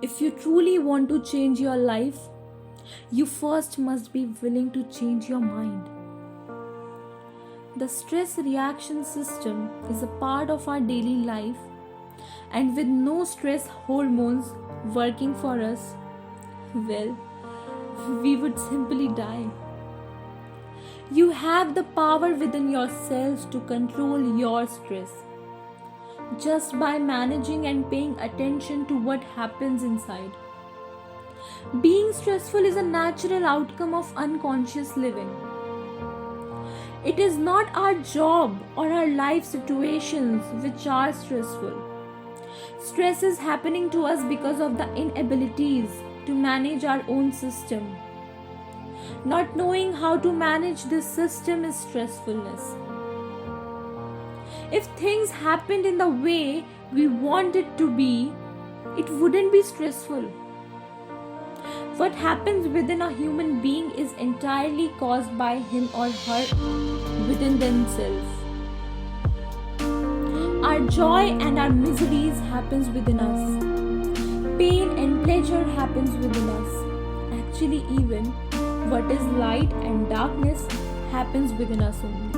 If you truly want to change your life, you first must be willing to change your mind. The stress reaction system is a part of our daily life, and with no stress hormones working for us, well, we would simply die. You have the power within yourselves to control your stress just by managing and paying attention to what happens inside. Being stressful is a natural outcome of unconscious living. It is not our job or our life situations which are stressful. Stress is happening to us because of the inabilities to manage our own system. Not knowing how to manage this system is stressfulness. If things happened in the way we want it to be, it wouldn't be stressful. What happens within a human being is entirely caused by him or her within themselves. Our joy and our miseries happens within us. Pain and pleasure happens within us. Actually, even what is light and darkness happens within us only.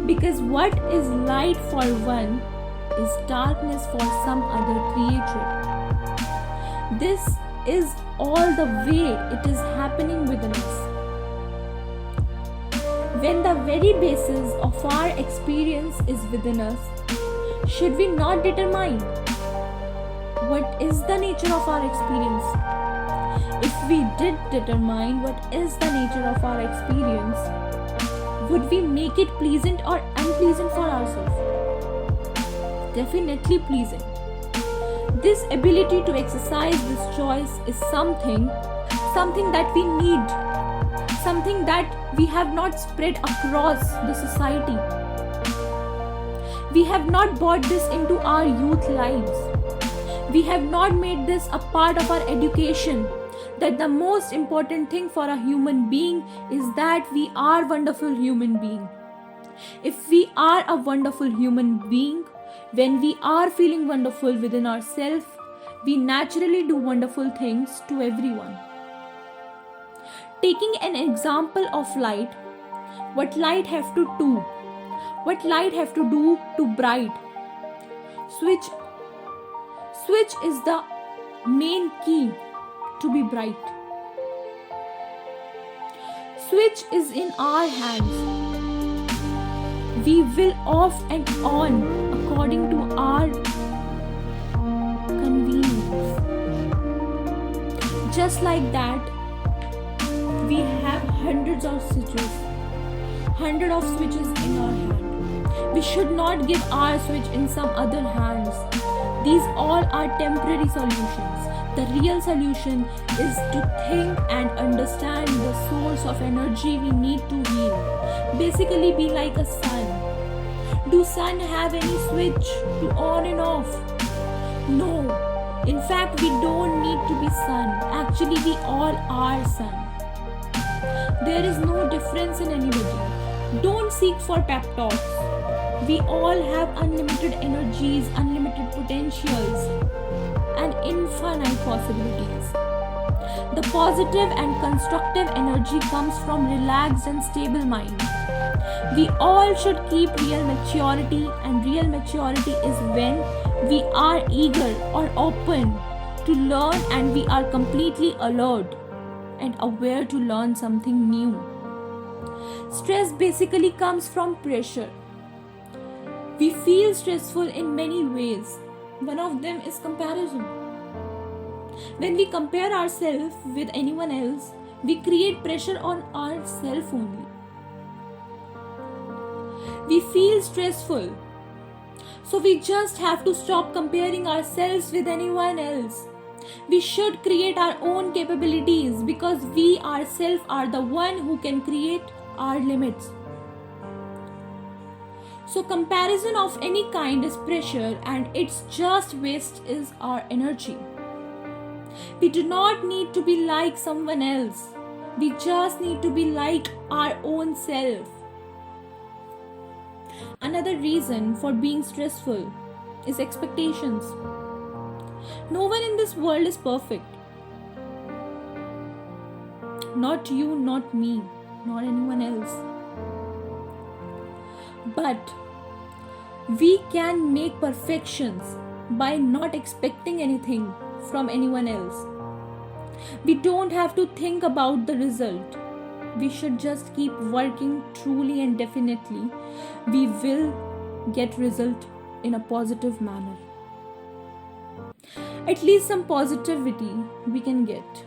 Because what is light for one is darkness for some other creature. This is all the way it is happening within us. When the very basis of our experience is within us, should we not determine what is the nature of our experience? If we did determine what is the nature of our experience, would we make it pleasant or unpleasant for ourselves? Definitely pleasing. This ability to exercise this choice is something that we need, something that we have not spread across the society. We have not brought this into our youth lives. We have not made this a part of our education, that the most important thing for a human being is that we are a wonderful human being. If we are a wonderful human being, when we are feeling wonderful within ourselves, we naturally do wonderful things to everyone. Taking an example of light, what light have to do? What light have to do to bright? Switch is the main key to be bright. Switch is in our hands. We will off and on according to our convenience. Just like that, we have hundreds of switches in our hand. We should not give our switch in some other hands. These all are temporary solutions. The real solution is to think and understand the source of energy we need to heal. Basically, be like a sun. Do sun have any switch to on and off? No. In fact, we don't need to be sun. Actually, we all are sun. There is no difference in anybody. Don't seek for pep talks. We all have unlimited energies, unlimited potentials, and infinite possibilities. The positive and constructive energy comes from relaxed and stable mind. We all should keep real maturity, and real maturity is when we are eager or open to learn and we are completely alert and aware to learn something new. Stress basically comes from pressure. We feel stressful in many ways. One of them is comparison. When we compare ourselves with anyone else, we create pressure on ourselves only. We feel stressful. So we just have to stop comparing ourselves with anyone else. We should create our own capabilities because we ourselves are the one who can create our limits. So comparison of any kind is pressure, and it's just waste is our energy. We do not need to be like someone else. We just need to be like our own self. Another reason for being stressful is expectations. No one in this world is perfect. Not you, not me, not anyone else. But we can make perfections by not expecting anything from anyone else. We don't have to think about the result. We should just keep working truly, and definitely we will get result in a positive manner. At least some positivity we can get.